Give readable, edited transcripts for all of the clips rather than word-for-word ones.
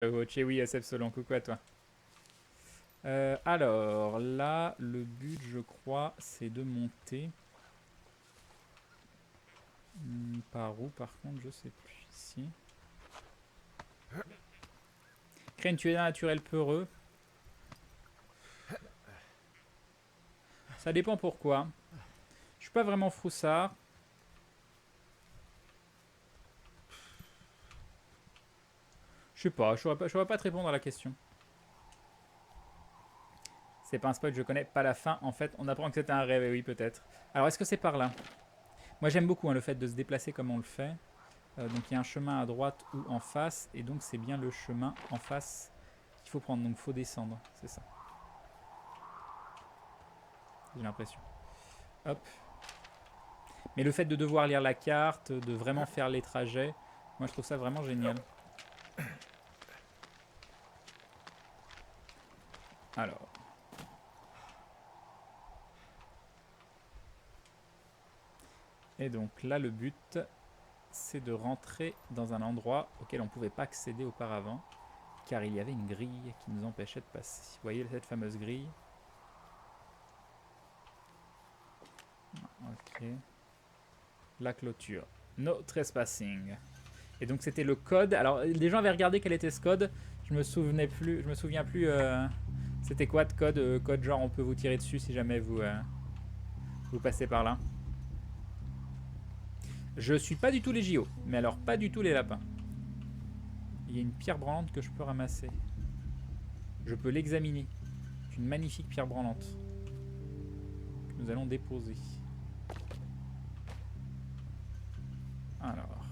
Oui, SF Solon, coucou à toi. Alors, là, le but, je crois, c'est de monter. Par où, par contre, je sais plus. Ici. Créer une tuile naturelle peureux. Ça dépend pourquoi. Je suis pas vraiment froussard. Je sais pas, je saurais pas te répondre à la question. C'est pas un spoil, je connais pas la fin. En fait, on apprend que c'était un rêve, et oui, peut-être. Alors, est-ce que c'est par là? Moi, j'aime beaucoup le fait de se déplacer comme on le fait. Donc, il y a un chemin à droite ou en face, et donc c'est bien le chemin en face qu'il faut prendre. Donc, faut descendre, c'est ça. J'ai l'impression. Hop. Mais le fait de devoir lire la carte, de vraiment faire les trajets, moi je trouve ça vraiment génial. Alors. Et donc là le but, c'est de rentrer dans un endroit auquel on ne pouvait pas accéder auparavant, car il y avait une grille qui nous empêchait de passer. Vous voyez cette fameuse grille? Ok. La clôture. No trespassing. Et donc c'était le code. Alors les gens avaient regardé quel était ce code. Je me souviens plus. C'était quoi de code? Code genre on peut vous tirer dessus si jamais vous passez par là. Je suis pas du tout les JO, mais alors pas du tout les lapins. Il y a une pierre branlante que je peux ramasser. Je peux l'examiner. C'est une magnifique pierre branlante que nous allons déposer. Alors.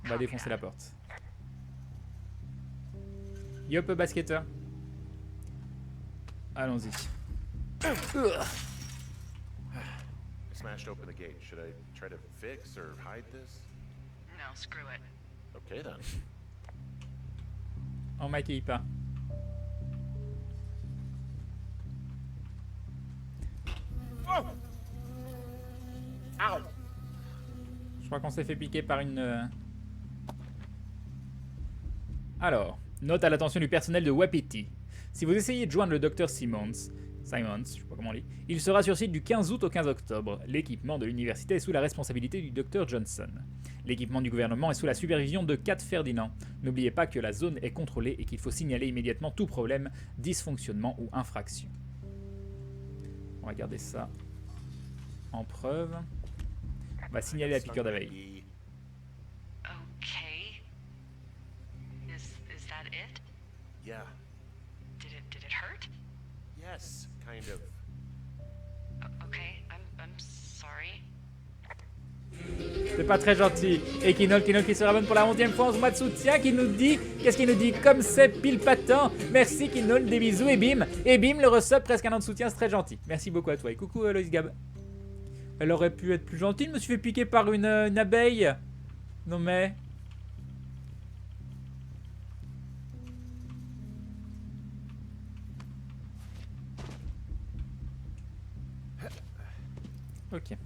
On va défoncer la porte. Yop, basketteur. Allons-y. Smashed open the gate. Should I try to fix or hide this? No, screw it. Okay then. On m'accueille pas. Oh! Ow! Je crois qu'on s'est fait piquer par une... Alors, note à l'attention du personnel de Wapiti. Si vous essayez de joindre le docteur Simons, je sais pas comment on lit, il sera sur site du 15 août au 15 octobre. L'équipement de l'université est sous la responsabilité du docteur Johnson. L'équipement du gouvernement est sous la supervision de Kat Ferdinand. N'oubliez pas que la zone est contrôlée et qu'il faut signaler immédiatement tout problème, dysfonctionnement ou infraction. On va garder ça en preuve. On va signaler la piqûre d'abeille. Okay. Is that it? Yeah. Did it hurt? Yes, kind of. Okay, I'm sorry. C'est pas très gentil. Et Kinol qui se rabonne pour la 11e fois en ce mois de soutien, qui nous dit... Qu'est-ce qu'il nous dit? Comme c'est pile patent. Merci Kinol, des bisous et bim. Et bim, le resub, presque un an de soutien, c'est très gentil. Merci beaucoup à toi. Et coucou Loïs Gab. Elle aurait pu être plus gentille, je me suis fait piquer par une abeille. Non mais... Ok.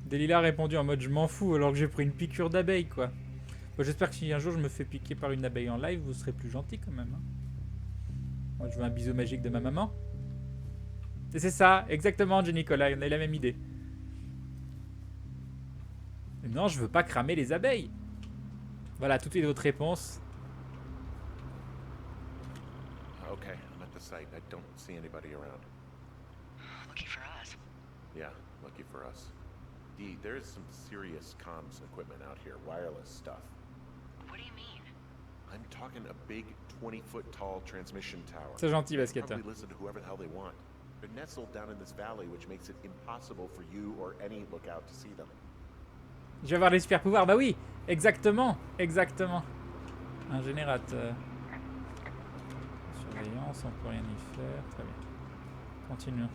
Delila a répondu en mode je m'en fous alors que j'ai pris une piqûre d'abeille quoi. Bon, j'espère que si un jour je me fais piquer par une abeille en live, vous serez plus gentil quand même. Hein. Moi je veux un bisou magique de ma maman. Et c'est ça, exactement Jenny Nicolas, on a la même idée. Non, je veux pas cramer les abeilles. Voilà, tout de suite votre réponse. Okay, I'm at the site. I don't see anybody around. Lucky for us. Yeah, lucky for us. Dee, there's some serious comms equipment out here, wireless stuff. What do you mean? I'm talking a big 20-foot tall transmission tower. C'est gentil, They can basketteur. probably listen to whoever the hell they want. They're nestled down in this valley, which makes it impossible for you or any lookout to see them. Je vais avoir les super pouvoirs. Bah oui, exactement, exactement. Un générateur. Surveillance, on peut rien y faire. Très bien. Continuons.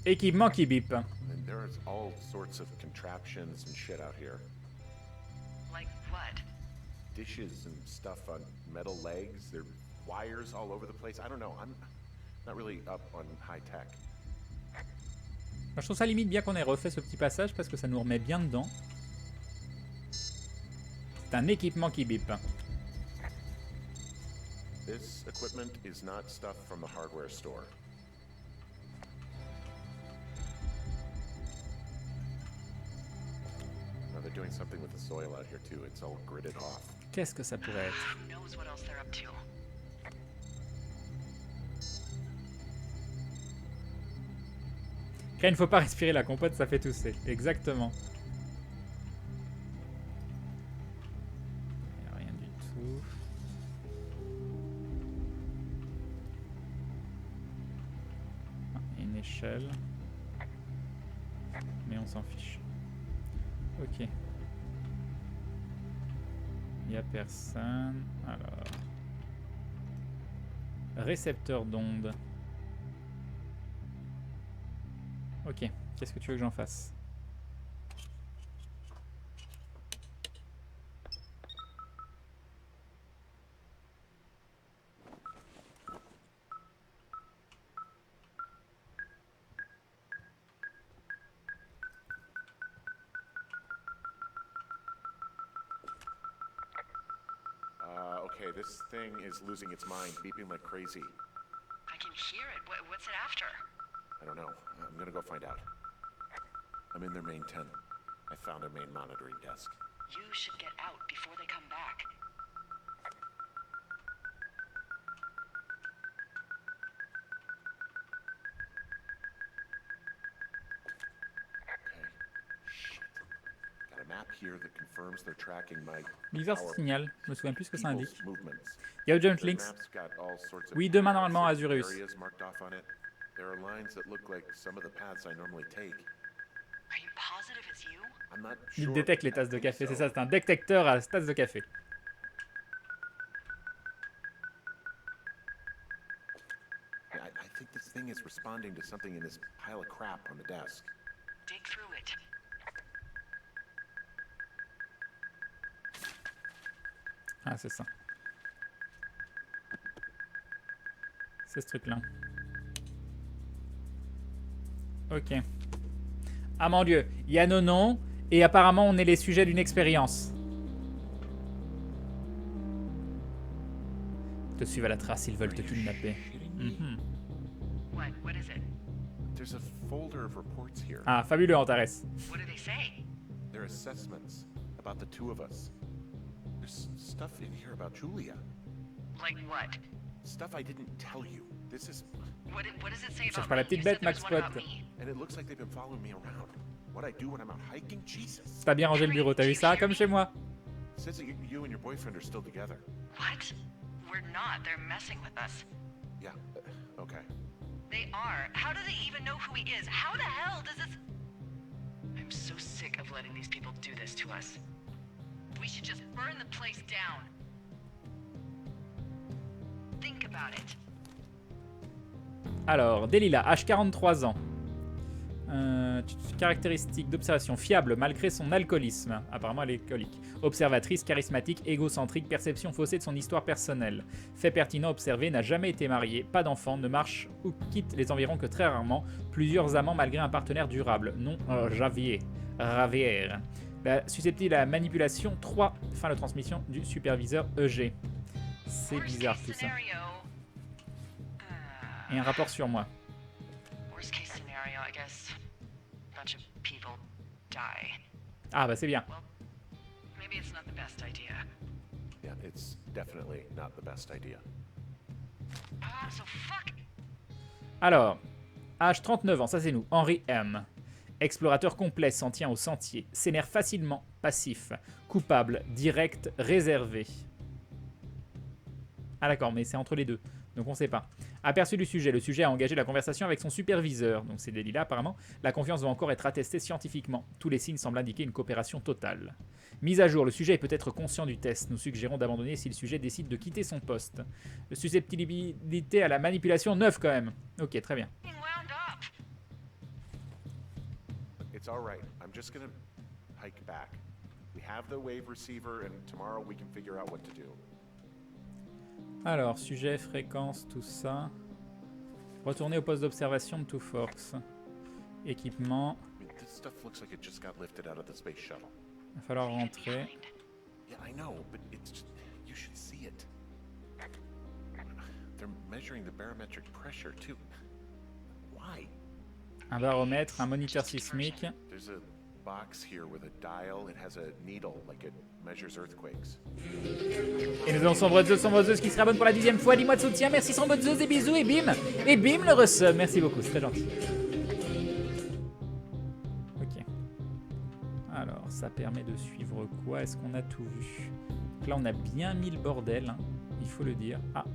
Équipement qui bip. And there's all sorts of contraptions and shit out here. Like what? Dishes and stuff on metal legs. There are wires all over the place. I don't know. I'm not really up on high tech. Moi, je trouve ça limite bien qu'on ait refait ce petit passage parce que ça nous remet bien dedans. C'est un équipement qui bip. This equipment is not stuff from the hardware store. Now they're doing something with the soil out here too. It's all gridded off. Qu'est-ce que ça pourrait être? Who knows what else they're up to? Quand il ne faut pas respirer la compote, ça fait tousser. Exactement. Il n'y a rien du tout. Ah, il y a une échelle. Mais on s'en fiche. Ok. Il n'y a personne. Alors. Récepteur d'ondes. Ok, qu'est-ce que tu veux que j'en fasse? Okay, this thing is losing its mind, beeping like crazy. I can hear it. What's it after? I don't know. I'm gonna go find out. I'm in their main tent. I found their main monitoring desk. You should get out before they come back. Okay. Shit. Got a map here that confirms they're tracking my Bizarre ce our signal, je me souviens plus ce que ça indique. people's movements. Il y a Giant The Links. map's got all sorts of Oui, demain normalement à massive Azurus. areas marked off on it. There are lines that look like some of the paths I normally take. Are you positive it's you? I'm not Il sure. détecte les I tasses de think café, so. c'est ça, c'est un détecteur à tasses de café. I think this thing is responding to something in this pile of crap on the desk. Dig through it. Ah, c'est ça. C'est ce truc-là. Ok. Ah mon dieu, il y a nos noms et apparemment on est les sujets d'une expérience. Te suivent à la trace, ils veulent te kidnapper. Mhm. What is it? There's a folder of reports here. Ah, fabuleux Antares. What do they say? They're assessments about the two of us. There's stuff in here about Julia. Like what? Stuff I didn't tell you. This is... What does it say Cherche about pas la me? petite You bête, said there was Max one about Pot. me. And it looks like they've been following me around. What I do when I'm out hiking? Jesus. T'as bien rangé le bureau, t'as vu ça comme chez moi. It says that you and your boyfriend are still together. What? We're not. They're messing with us. Yeah, okay. They are. How do they even know who he is? How the hell does this... I'm so sick of letting these people do this to us. We should just burn the place down. Think about it. Alors, Delilah, âge 43 ans. Caractéristiques d'observation fiable malgré son alcoolisme. Apparemment, elle est alcoolique. Observatrice, charismatique, égocentrique, perception faussée de son histoire personnelle. Fait pertinent observé, n'a jamais été mariée, pas d'enfant, ne marche ou quitte les environs que très rarement. Plusieurs amants malgré un partenaire durable. Non, Javier. Ravière. Susceptible à la manipulation. 3. Fin de transmission du superviseur EG. C'est Worst bizarre case tout ça. scenario. Et un rapport sur moi. Worst case scenario, I guess. A bunch of people die. Ah bah c'est bien. Well, maybe it's not the best idea. Yeah, it's definitely not the best idea. Ah, so fuck. Alors, âge 39 ans, ça c'est nous. Henry M. Explorateur complet, s'en tient au sentier. S'énerve facilement, passif. Coupable, direct, réservé. Ah d'accord, mais c'est entre les deux. Donc on sait pas. Aperçu du sujet. Le sujet a engagé la conversation avec son superviseur. Donc c'est Delilah apparemment. La confiance doit encore être attestée scientifiquement. Tous les signes semblent indiquer une coopération totale. Mise à jour. Le sujet est peut-être conscient du test. Nous suggérons d'abandonner si le sujet décide de quitter son poste. Susceptibilité à la manipulation 9 quand même. Ok, très bien. Wound up. all right. I'm just gonna hike back. We have the wave receiver, and tomorrow we can figure out what to do. Alors, sujet, fréquence, tout ça. Retourner au poste d'observation de Two Forks. Équipement. I mean, this stuff looks like it just got lifted out of the space shuttle. Il va falloir rentrer. Yeah, I know, but it's just, you should see it. They're measuring the barometric pressure too. Why? Un baromètre, un moniteur sismique. There's a box here with a dial. It has a needle, like it measures earthquakes. Et nous avons Sombrezeuse qui sera bonne pour la 10e fois. 10 mois de soutien. Merci Sombrezeuse, des bisous et bim. Et bim le resub. Merci beaucoup, c'est très gentil. Ok. Alors, ça permet de suivre quoi? Est-ce qu'on a tout vu? Donc là, on a bien mis le bordel, hein, il faut le dire. Ah,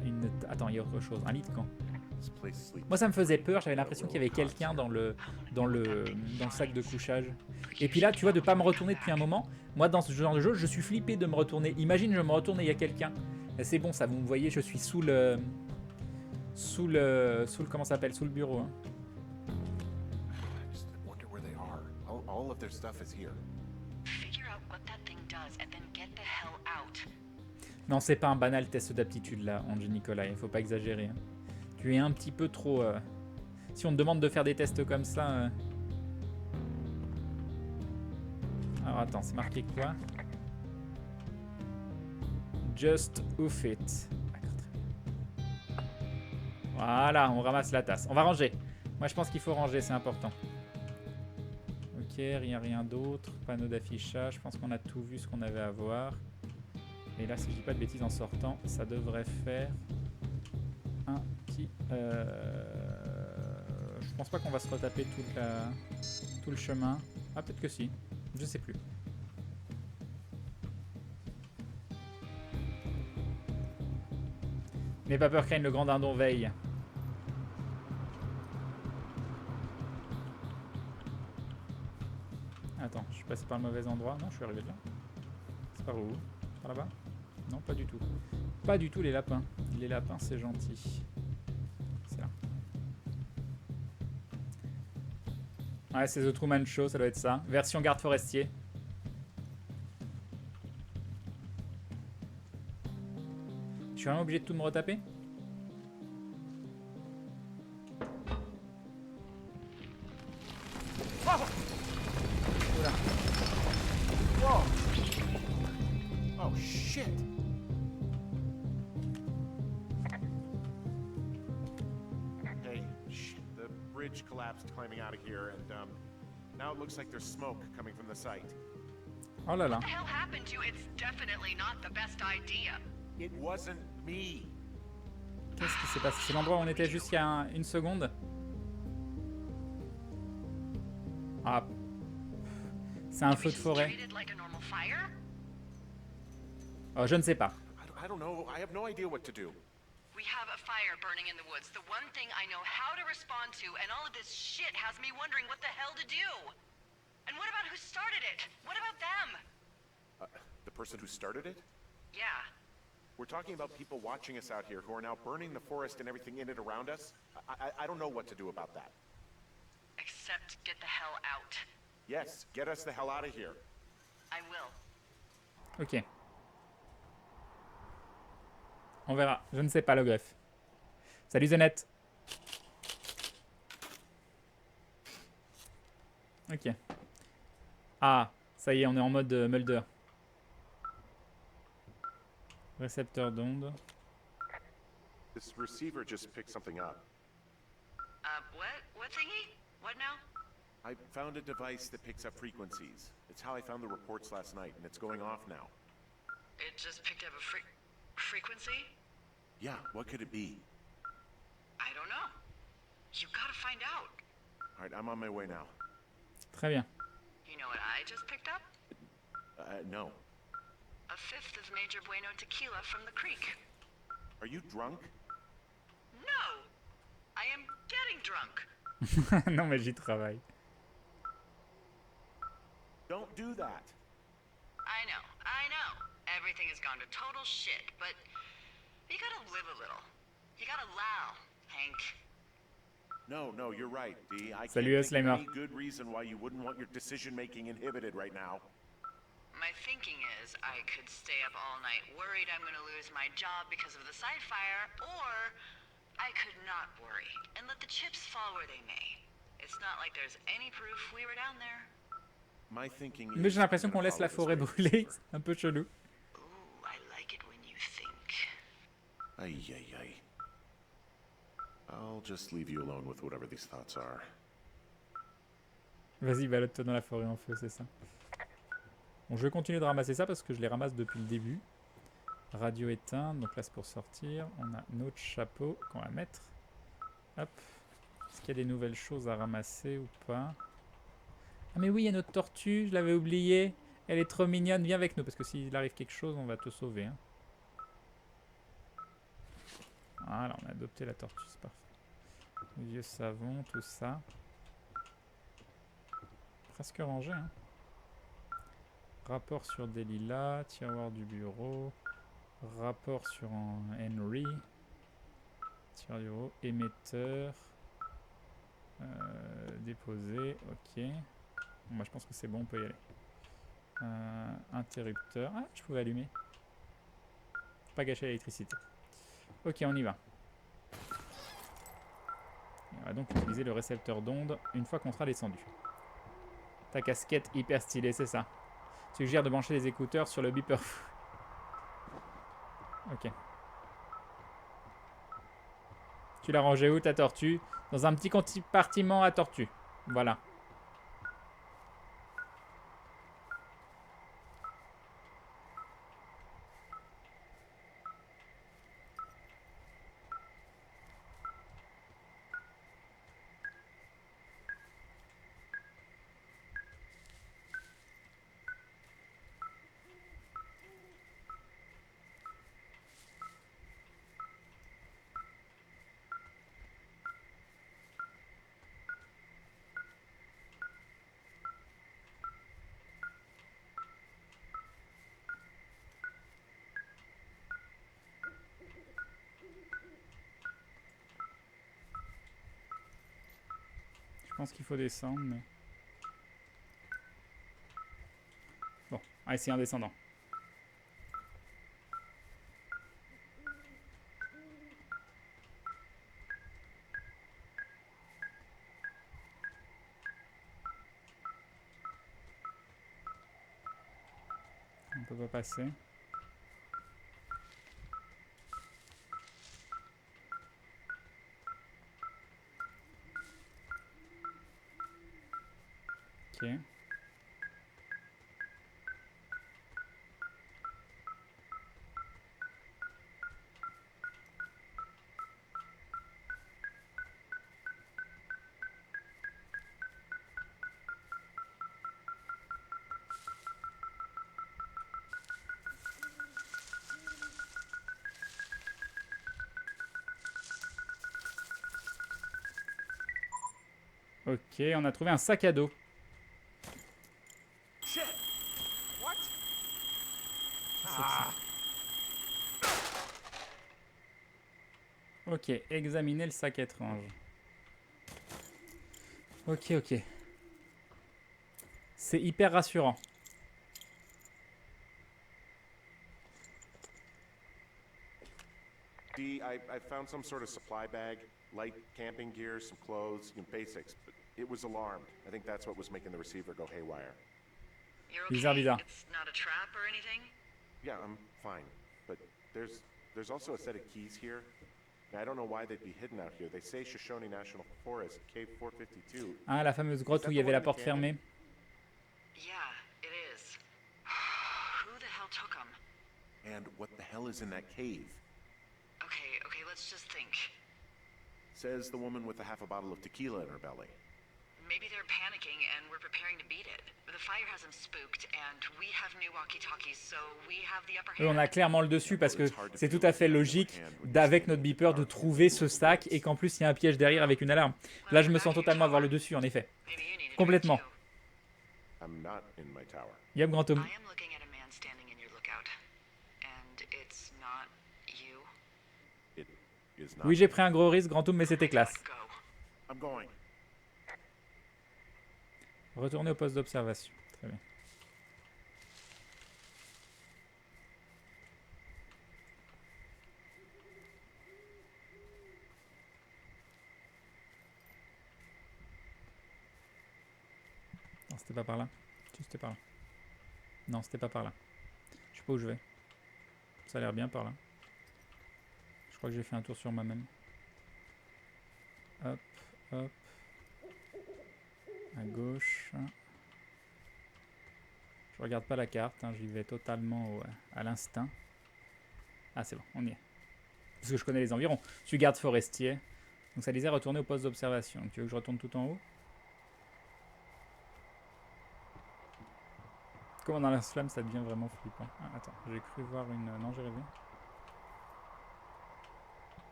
attends, il y a autre chose. Un lit de camp. Moi, ça me faisait peur. J'avais l'impression qu'il y avait quelqu'un dans le sac de couchage. Et puis là, tu vois, de pas me retourner depuis un moment. Moi, dans ce genre de jeu, je suis flippé de me retourner. Imagine, je me retourne et il y a quelqu'un. C'est bon, ça, vous me voyez, je suis sous le comment ça s'appelle, sous le bureau. Hein. All of their stuff is here. Figure out what that thing does and then get the hell out. Non, c'est pas un banal test d'aptitude là, Angie Nicolai. Il faut pas exagérer. Hein. Tu es un petit peu trop. Si on te demande de faire des tests comme ça. Alors attends, c'est marqué quoi? Just oof it. Voilà, on ramasse la tasse. On va ranger. Moi, je pense qu'il faut ranger, c'est important. Ok, rien d'autre. Panneau d'affichage. Je pense qu'on a tout vu ce qu'on avait à voir. Et là, si je dis pas de bêtises en sortant, ça devrait faire un petit... Je pense pas qu'on va se retaper tout le chemin. Ah, peut-être que si. Je sais plus. N'aie pas peur, Crane, le grand dindon veille. Attends, je suis passé par le mauvais endroit. Non, je suis arrivé de là. C'est par où? Par là-bas? Non, pas du tout. Pas du tout les lapins. Les lapins, c'est gentil. C'est là. Ouais, c'est The Truman Show, ça doit être ça. Version garde forestier. Je suis vraiment obligé de tout me retaper? Oula. Whoa! Oh shit! Hey, the bridge collapsed climbing out of here, and now it looks like there's smoke coming from the site. Oh là là. What the hell happened to you? It's definitely not the best idea. It wasn't me. Qu'est-ce qui s'est passé? C'est l'endroit où on était juste il y a une seconde. Ah. C'est un feu de forêt. Oh, je ne sais pas. I don't know. I have no idea what to do. We have a fire burning in the woods. The one thing I know how to respond to, and all of this shit has me wondering what the hell to do. And what about who started it? What about them? The person who started it? Yeah. We're talking about people watching us out here who are now burning the forest and everything in it around us. I don't know what to do about that. Except get the hell out. Yes, get us the hell out of here. I will. Ok. On verra. Je ne sais pas, le greffe. Salut Zenette. Ok. Ah, ça y est, on est en mode Mulder. Récepteur d'ondes. This receiver just picked something up. What? What thingy? What now? I found a device that picks up frequencies. It's how I found the reports last night, and it's going off now. It just picked up a frequency? Yeah, what could it be? I don't know. You gotta find out. All right, I'm on my way now. Très bien. You know what I just picked up? No. A fifth of Major Bueno tequila from the creek. Are you drunk? No! I am getting drunk. Non, mais j'y travaille. Don't do that. I know. Everything has gone to total shit, but you gotta live a little. You gotta allow, Hank. No, no, you're right, Dee. I Salut, can't think Slimer. of any good reason why you wouldn't want your decision-making inhibited right now. My thinking is I could stay up all night worried I'm gonna lose my job because of the side fire, or I could not worry and let the chips fall where they may. It's not like there's any proof we were down there. My thinking Mais is j'ai l'impression I'm qu'on gonna laisse la follow forêt this brûler. whisper. C'est un peu chelou. Ooh, I like it when you think. Ay, ay, ay. I'll just leave you alone with whatever these thoughts are. Vas-y, balade-toi dans la forêt en feu, c'est ça. Bon, je vais continuer de ramasser ça parce que je les ramasse depuis le début. Radio éteinte, donc là c'est pour sortir. On a notre chapeau qu'on va mettre. Hop. Est-ce qu'il y a des nouvelles choses à ramasser ou pas? Ah mais oui, il y a notre tortue, je l'avais oublié. Elle est trop mignonne, viens avec nous parce que s'il arrive quelque chose, on va te sauver. Hein. Voilà, on a adopté la tortue, c'est parfait. Le vieux savon, tout ça. Presque rangé. Hein. Rapport sur des lilas, tiroir du bureau. Rapport sur un Henry. Tiroir du bureau, émetteur. Déposé, ok. Bon, bah, je pense que c'est bon, on peut y aller. Interrupteur. Ah, je pouvais allumer. Pas gâcher l'électricité. Ok, on y va. On va donc utiliser le récepteur d'ondes une fois qu'on sera descendu. Ta casquette hyper stylée, c'est ça. Suggère de brancher les écouteurs sur le beeper. Ok. Tu l'as rangé où ta tortue? Dans un petit compartiment à tortue. Voilà. Je pense qu'il faut descendre, mais... Bon, allez, c'est en descendant. On peut pas passer. Ok. Ok, on a trouvé un sac à dos. Shit! What? Ok, examiner le sac étrange. Ok, ok. C'est hyper rassurant. Dee, I found some sort of supply bag, light camping gear, some clothes, basics, but it was alarmed. I think that's what was making the receiver go haywire. You're okay? Bizarre, bizarre. It's not a trap or anything? Yeah, I'm fine, but there's also a set of keys here. Now, I don't know why they'd be hidden out here. They say Shoshone National Forest, Cave 452. Ah, la fameuse grotte où il y avait la porte fermée. Yeah, it is. Who the hell took them? And what the hell is in that cave? Okay, let's just think. Says the woman with a half a bottle of tequila in her belly. Maybe they're panicking and we're preparing to beat it. The fire has them spooked and we have new walkie-talkies, so we have the upper Eux, on a hand. clairement le dessus parce que c'est tout à fait logique d'avec notre beeper de trouver ce sac et qu'en plus il y a un piège derrière avec une alarme. Là, je me sens totalement avoir le dessus, en effet. Maybe you need a Complètement. drink, too. I'm not in my tower. Yep, grand homme. I am looking at a man standing in your lookout. And it's not you. It is not. Oui, j'ai pris un gros risque, grand homme, mais c'était classe. Go. I'm going. Retournez au poste d'observation. Très bien. Non, c'était pas par là. Si, c'était par là. Non, c'était pas par là. Je sais pas où je vais. Ça a l'air bien par là. Je crois que j'ai fait un tour sur moi-même. Hop, hop. À gauche. Je regarde pas la carte, hein, j'y vais totalement à l'instinct. Ah c'est bon, on y est. Parce que je connais les environs. Je suis garde forestier. Donc ça disait retourner au poste d'observation. Donc tu veux que je retourne tout en haut? Comment dans la slam ça devient vraiment flippant. Ah, attends, j'ai cru voir une... Non, j'ai rêvé.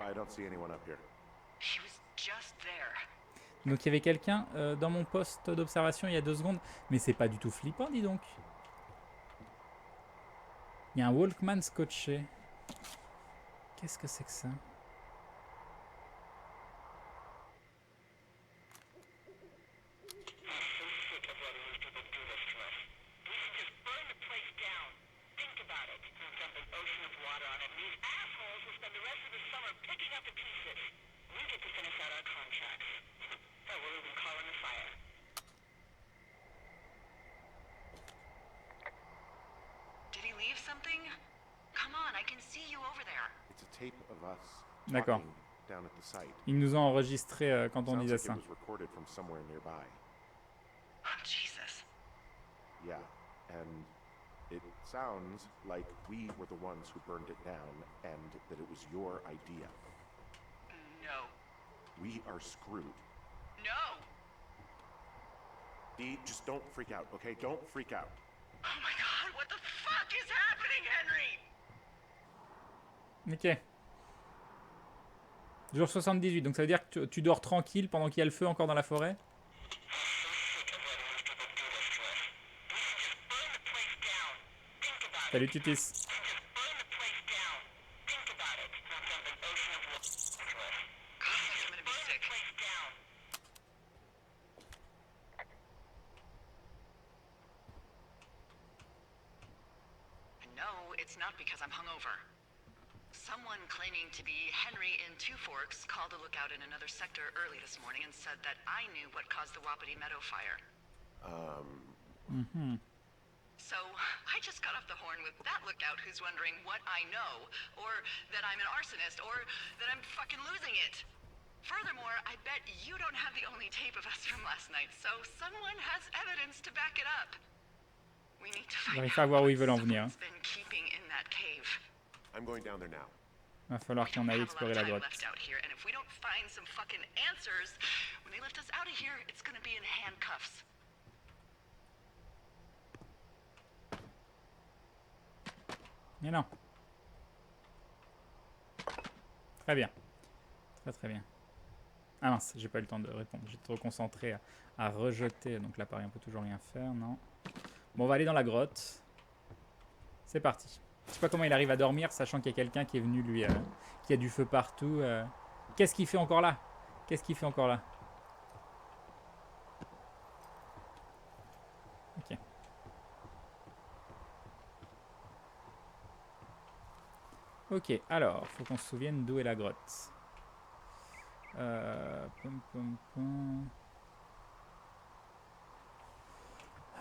I don't see anyone up here. He was just there. Donc il y avait quelqu'un dans mon poste d'observation il y a 2 secondes. Mais c'est pas du tout flippant, dis donc. Il y a un Walkman scotché. Qu'est-ce que c'est que ça? Did he leave something? Come on, I can see you over there. It's a tape of us D'accord. talking down at the site. Ils nous ont enregistré quand on Sounds disait like ça. it was recorded from somewhere nearby. Oh, Jesus. Yeah, and it sounds like we were the ones who burned it down and that it was your idea. No. We are screwed. No! Dee, just don't freak out, okay? Don't freak out. Oh my god, what the fuck is happening, Henry? Ok. Jour 78, donc ça veut dire que tu dors tranquille pendant qu'il y a le feu encore dans la forêt? Salut Tutis. I'm gonna be sick. No, it's not because I'm hungover. Someone claiming to be Henry in Two Forks called a lookout in another sector early this morning and said that I knew what caused the Wapiti Meadow fire. So I just got off the horn with that lookout who's wondering what I know, or that I'm an arsonist, or that I'm fucking losing it. Furthermore, I bet you don't have the only tape of us from last night, so someone has evidence to back it up. We need to find J'arrive pas à voir où ils what veulent en venir. someone's been keeping in that cave. I'm going down there now. Va falloir We don't qu'on aille have a lot explorer of la time grotte. left out here, and if we don't find some fucking answers, when they lift us out of here, it's gonna be in handcuffs. Mais non. Très bien. Très très bien. Ah mince, j'ai pas eu le temps de répondre. J'étais trop concentré à rejeter. Donc l'appareil, on peut toujours rien faire, non. Bon, on va aller dans la grotte. C'est parti. Je sais pas comment il arrive à dormir, sachant qu'il y a quelqu'un qui est venu lui... qui a du feu partout. Qu'est-ce qu'il fait encore là? Qu'est-ce qu'il fait encore là? Ok. Ok, alors, faut qu'on se souvienne d'où est la grotte. Pom, pom, pom.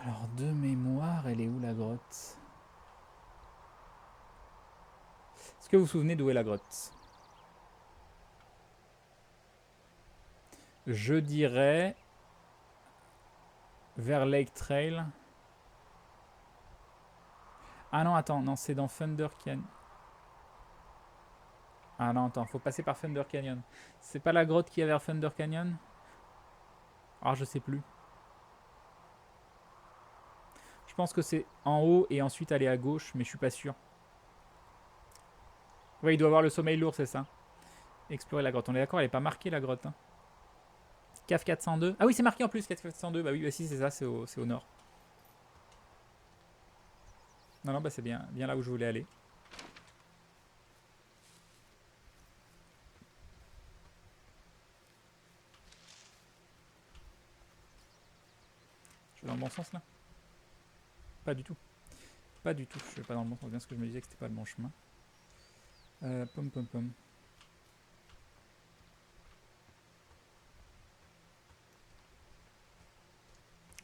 Alors, de mémoire, elle est où la grotte? Est-ce que vous vous souvenez d'où est la grotte? Je dirais vers Lake Trail. Ah non, attends, non, c'est dans Thunder Canyon. Ah non, attends, faut passer par Thunder Canyon. C'est pas la grotte qui est vers Thunder Canyon? Ah, je sais plus. Je pense que c'est en haut et ensuite aller à gauche, mais je suis pas sûr. Ouais, il doit avoir le sommeil lourd, c'est ça. Explorer la grotte. On est d'accord, elle est pas marquée la grotte. Hein. Cave 402. Ah oui, c'est marqué en plus, Cave 402. Bah oui, bah si, c'est ça, c'est au nord. Non, non, bah c'est bien, bien là où je voulais aller. Je vais dans le bon sens là? Pas du tout. Pas du tout, je suis pas dans le bon sens. Bien ce que je me disais que c'était pas le bon chemin. Pom pom pom.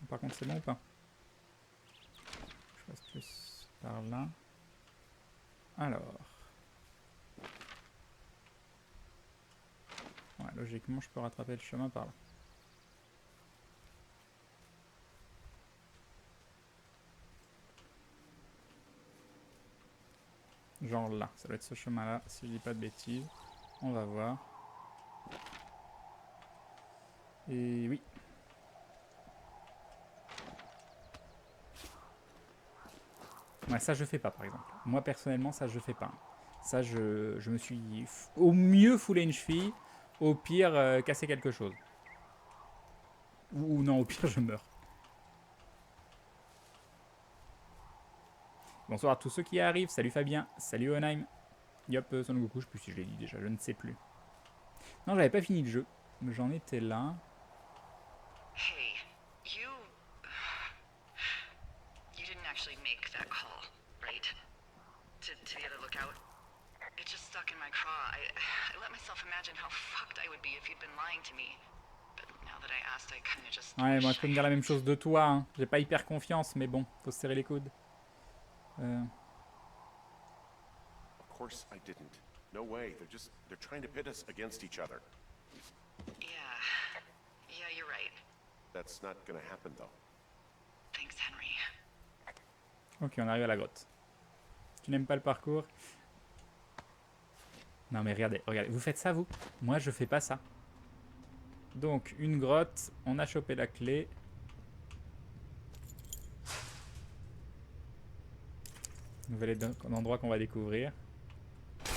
Par contre, c'est bon ou pas? Je passe plus par là. Alors. Ouais, logiquement, je peux rattraper le chemin par là. Genre là, ça doit être ce chemin-là, si je dis pas de bêtises. On va voir. Et oui. Ouais, ça je fais pas par exemple. Moi personnellement, ça je fais pas. Ça je me suis au mieux foulé une cheville, au pire cassé quelque chose. Ou non, au pire je meurs. Bonsoir à tous ceux qui arrivent. Salut Fabien, salut Onheim. Yop, Son Goku, je sais plus si je l'ai dit déjà, je ne sais plus. Non, j'avais pas fini le jeu, mais j'en étais là. Hey, you didn't actually make that call, right? To the other lookout? It just stuck in my craw. I let myself imagine how fucked I would be if you'd been lying to me. But now that I asked, I kind of just Ouais, moi wish je peux I me dire la même hadn't. chose de toi, hein. J'ai pas hyper confiance, mais bon, faut se serrer les coudes. Of course I didn't. No way. They're trying to pit us against each other. Yeah, you're right. That's not gonna happen though. Thanks, Henry. Ok, on arrive à la grotte. Tu n'aimes pas le parcours? Non mais regardez, regardez, vous faites ça vous? Moi je fais pas ça. Donc une grotte, on a chopé la clé. Nouvel endroit qu'on va découvrir. Je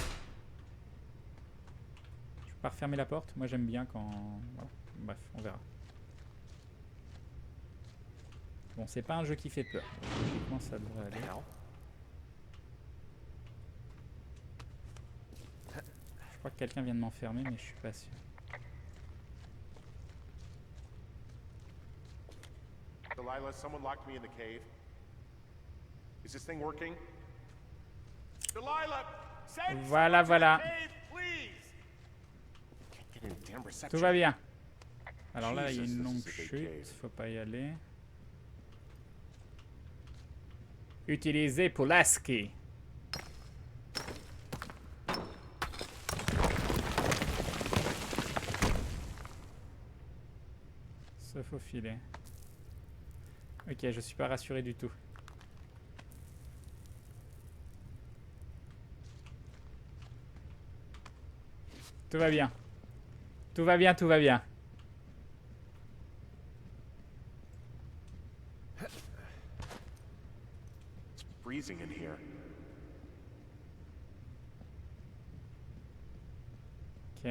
peux pas refermer la porte? Moi j'aime bien quand... Voilà. Bref, on verra. Bon, c'est pas un jeu qui fait peur. Logiquement ça devrait aller. Je crois que quelqu'un vient de m'enfermer mais je suis pas sûr. Delilah, someone locked me in the cave. Is this thing working? Delilah, send Voilà, voilà. cave, please. Can't get any damn reception. Tout va bien. Alors là, il y a Jesus, une this longue is a big chute. cave. Faut pas y aller. Utilisé pour Pulaski. Se faufiler. Ok, je suis pas rassuré du tout. Tout va bien. Tout va bien, tout va bien. It's freezing in here. Ok.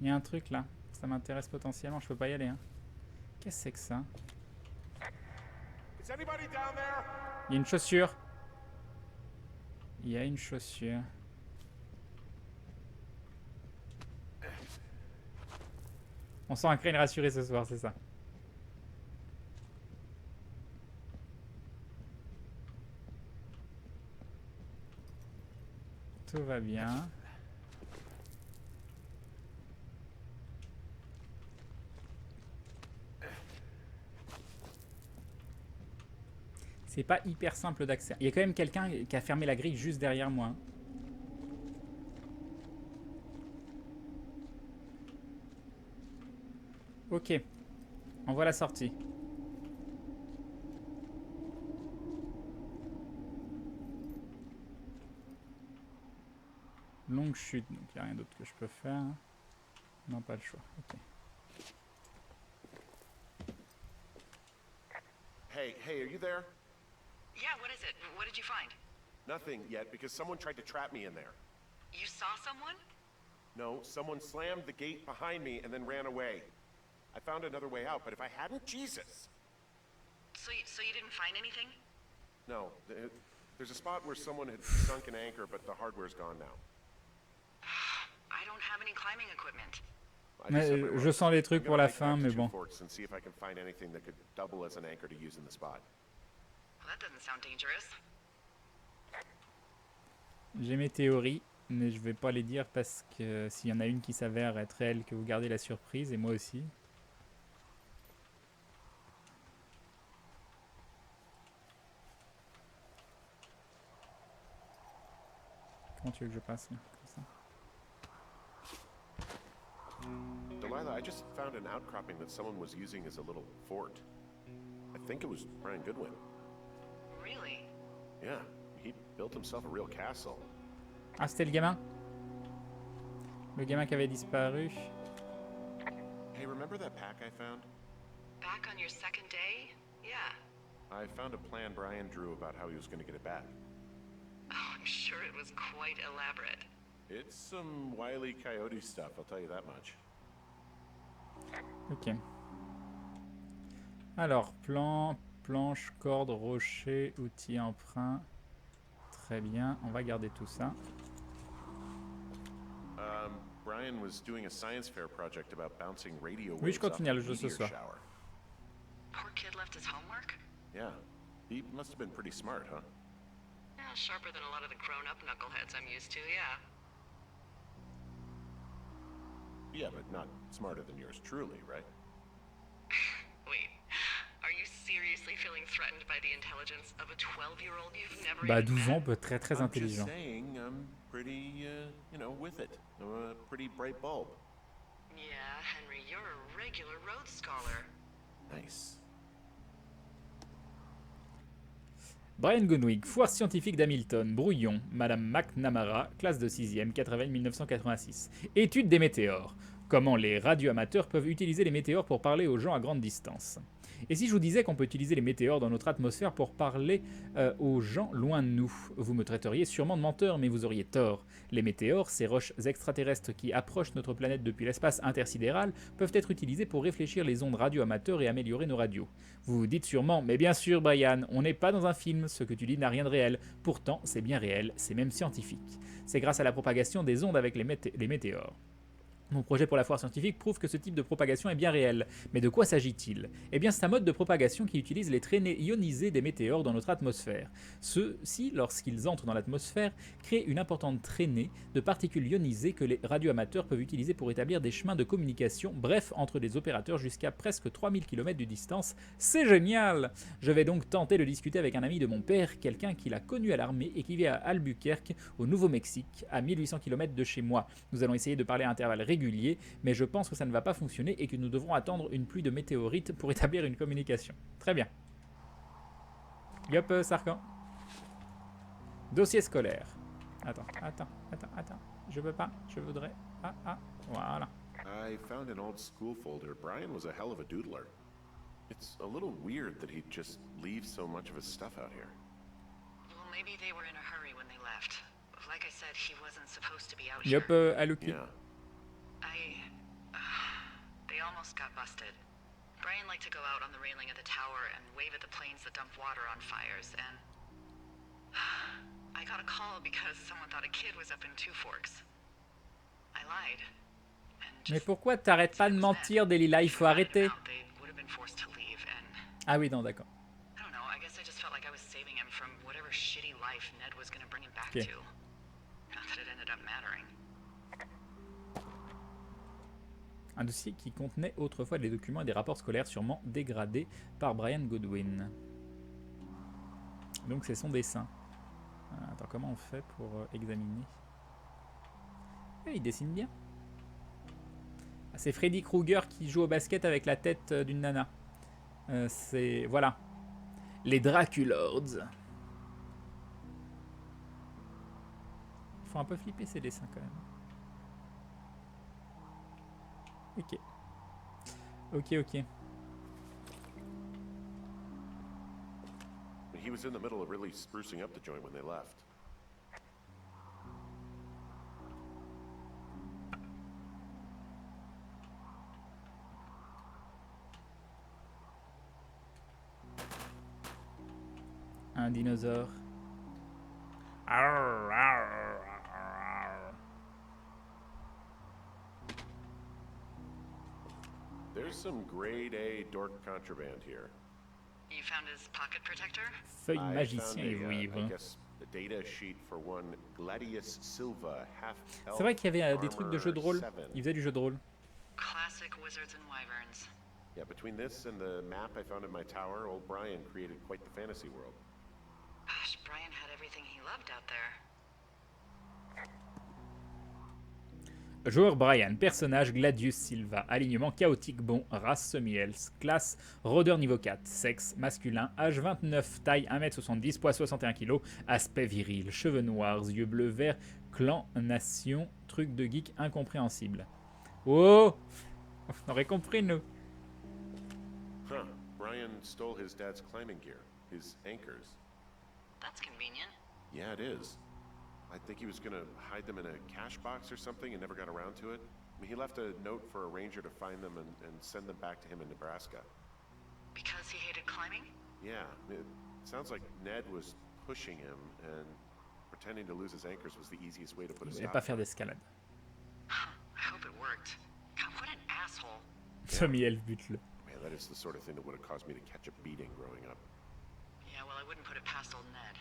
Il y a un truc là. Ça m'intéresse potentiellement. Je peux pas y aller. Hein. Qu'est-ce que c'est que ça? Is anybody down there? Il y a une chaussure. Il y a une chaussure. On sent un crâne rassuré ce soir, c'est ça. Tout va bien. C'est pas hyper simple d'accès. Il y a quand même quelqu'un qui a fermé la grille juste derrière moi. Ok. On voit la sortie. Longue chute, donc il n'y a rien d'autre que je peux faire. Non, pas le choix. Ok. Hey, are you there? Yeah, what is it? What did you find? Nothing yet, because someone tried to trap me in there. You saw someone? No, someone slammed the gate behind me and then ran away. I found another way out, but if I hadn't, Jesus! So you didn't find anything? No, there's a spot where someone had sunk an anchor, but the hardware's gone now. I don't have any climbing equipment. I just set my Je ropes. sens les trucs I'm pour gonna la hike fin, back to mais Two bon. Forks and see if I can find anything that could double as an anchor to use in the spot. Well, that doesn't sound dangerous. J'ai mes théories, mais je vais pas les dire parce que s'il y en a une qui s'avère être réelle, que vous gardez la surprise, et moi aussi. Comment tu veux que je passe là, comme ça? Delilah, I just found an outcropping that someone was using as a little fort. I think it was Brian Goodwin. Really? Yeah, he built himself a real castle. Ah, c'était le gamin? Le gamin qui avait disparu. Hey, remember that pack I found? Back on your second day? Yeah. I found a plan Brian drew about how he was going to get it back. Oh, I'm sure it was quite elaborate. It's some Wile E. Coyote stuff, I'll tell you that much. Ok. Alors, plan, planche, corde, rocher, outils, emprunt. Très bien, on va garder tout ça. Brian was doing a science fair project about bouncing radio Oui, je waves off continue a le jeu ce meteor soir. shower. Poor kid left his homework? Yeah, he must have been pretty smart, huh? Yeah, sharper than a lot of the grown-up knuckleheads I'm used to, yeah. Yeah, but not smarter than yours truly, right? Wait, are you seriously feeling threatened by the intelligence of a 12-year-old you've never Bah, even 12 ans met? peut être très très I'm just intelligent. saying, I'm pretty, with it. I'm a pretty bright bulb. Yeah, Henry, you're a regular Rhodes Scholar. Nice. Brian Goodwin, foire scientifique d'Hamilton, brouillon, Madame McNamara, classe de 6e, 80-1986. Étude des météores. Comment les radioamateurs peuvent utiliser les météores pour parler aux gens à grande distance. Et si je vous disais qu'on peut utiliser les météores dans notre atmosphère pour parler aux gens loin de nous? Vous me traiteriez sûrement de menteur, mais vous auriez tort. Les météores, ces roches extraterrestres qui approchent notre planète depuis l'espace intersidéral, peuvent être utilisées pour réfléchir les ondes radioamateurs et améliorer nos radios. Vous vous dites sûrement, mais bien sûr Brian, on n'est pas dans un film, ce que tu dis n'a rien de réel. Pourtant, c'est bien réel, c'est même scientifique. C'est grâce à la propagation des ondes avec les météores. Mon projet pour la foire scientifique prouve que ce type de propagation est bien réel. Mais de quoi s'agit-il? Eh bien, c'est un mode de propagation qui utilise les traînées ionisées des météores dans notre atmosphère. Ceux-ci, lorsqu'ils entrent dans l'atmosphère, créent une importante traînée de particules ionisées que les radioamateurs peuvent utiliser pour établir des chemins de communication, bref, entre des opérateurs jusqu'à presque 3000 km de distance. C'est génial! Je vais donc tenter de discuter avec un ami de mon père, quelqu'un qu'il a connu à l'armée et qui vit à Albuquerque, au Nouveau-Mexique, à 1800 km de chez moi. Nous allons essayer de parler à intervalles réguliers, mais je pense que ça ne va pas fonctionner et que nous devrons attendre une pluie de météorites pour établir une communication. Très bien. Yop, Sarkan. Dossier scolaire. Attends. Je veux pas, je voudrais. Voilà. I found an old school folder. Brian was a hell of a doodler. It's a little weird that he'd just leave so much of his stuff out here. Well, maybe they were in a hurry when they left. Like I said, he wasn't supposed to be out Yop, here. Aluki. Yeah. They almost got busted. Brian liked to go out on the railing of the tower and wave at the planes that dump water on fires, and I got a call because someone thought a kid was up in Two Forks. I lied. And Mais just pourquoi t'arrêtes pas de mentir, Delilah? Il faut arrêter. They would have been forced to leave, and Ah oui, non, d'accord. I don't know, I guess I just felt like I was saving him from whatever shitty life Ned was gonna bring him back Okay. to. Not that it ended up mattering. Un dossier qui contenait autrefois des documents et des rapports scolaires sûrement dégradés par Brian Goodwin. Donc c'est son dessin. Attends, comment on fait pour examiner? Il dessine bien. Ah, c'est Freddy Krueger qui joue au basket avec la tête d'une nana. C'est... Voilà. Les Draculords. Ils font un peu flipper ces dessins quand même. Ok. He was in the middle of really sprucing up the joint when they left. Un dinosaure. Arr, arr, arr. There's some grade A dork contraband here. You found his pocket protector? Feuille I magicien found et I vivre. guess a data sheet for one Gladius Silva, half C'est vrai qu'il y avait des trucs de jeu de rôle. Il faisait du jeu de rôle. Classic wizards and wyverns. Yeah, between this and the map I found in my tower, old Brian created quite the fantasy world. Gosh, Brian had everything he loved out there. Joueur Brian, personnage Gladius Silva, alignement chaotique bon, race semi-elfe, classe rôdeur niveau 4, sexe masculin, âge 29, taille 1m70, poids 61 kg, aspect viril, cheveux noirs, yeux bleus verts, clan, nation, truc de geek incompréhensible. Oh, on aurait compris nous. Huh. Brian stole his dad's climbing gear, his anchors. That's convenient. Yeah, it is. I think he was gonna hide them in a cash box or something and never got around to it. I mean, he left a note for a ranger to find them and send them back to him in Nebraska. Because he hated climbing? Yeah, it sounds like Ned was pushing him and pretending to lose his anchors was the easiest way to put a Il voulait stop pas to faire it. d'escalade. I hope it worked. God, what an asshole. Semi-elfe bute-le. Man, that is the sort of thing that would have caused me to catch a beating growing up. Yeah, well, I wouldn't put it past old Ned.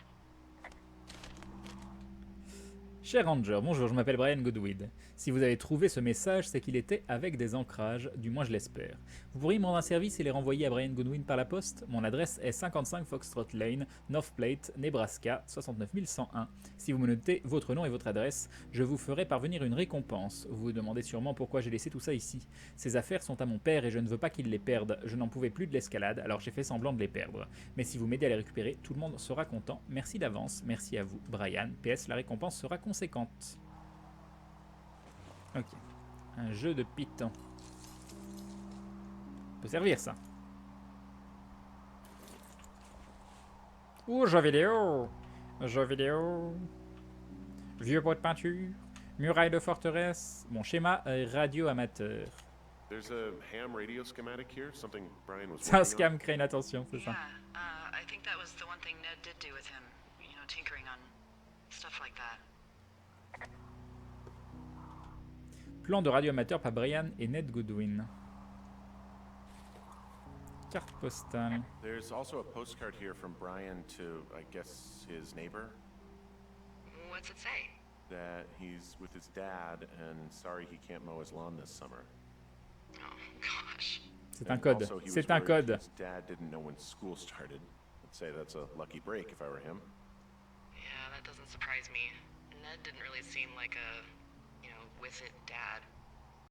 Cher Ranger, bonjour, je m'appelle Brian Goodwin. Si vous avez trouvé ce message, c'est qu'il était avec des ancrages, du moins je l'espère. Vous pourriez me rendre un service et les renvoyer à Brian Goodwin par la poste? Mon adresse est 55 Foxtrot Lane, North Platte, Nebraska, 69101. Si vous me notez votre nom et votre adresse, je vous ferai parvenir une récompense. Vous vous demandez sûrement pourquoi j'ai laissé tout ça ici. Ces affaires sont à mon père et je ne veux pas qu'il les perde. Je n'en pouvais plus de l'escalade, alors j'ai fait semblant de les perdre. Mais si vous m'aidez à les récupérer, tout le monde sera content. Merci d'avance, merci à vous, Brian. PS, la récompense sera conséquente. Ok. Un jeu de Python. Peut servir ça. Ouh, jeu vidéo. Jeu vidéo. Vieux pot de peinture. Muraille de forteresse. Mon schéma radio amateur. There's a ham radio schematic here, something Brian was C'est un working on. scam, crée une attention, c'est Yeah, ça. I think that was the one thing Ned did do with him. You know, tinkering on stuff like that. Plan de radio amateur par Brian et Ned Goodwin. Carte postale. There's also a postcard here from Brian to, I guess, his neighbor. What's it say? That he's with his dad and sorry he can't mow his lawn this summer. Oh, gosh. C'est un And code. also he was C'est un worried code. His dad didn't know when school started. I'd say that's a lucky break if I were him. Yeah, that doesn't surprise me. Ned didn't really seem like a, with it dad.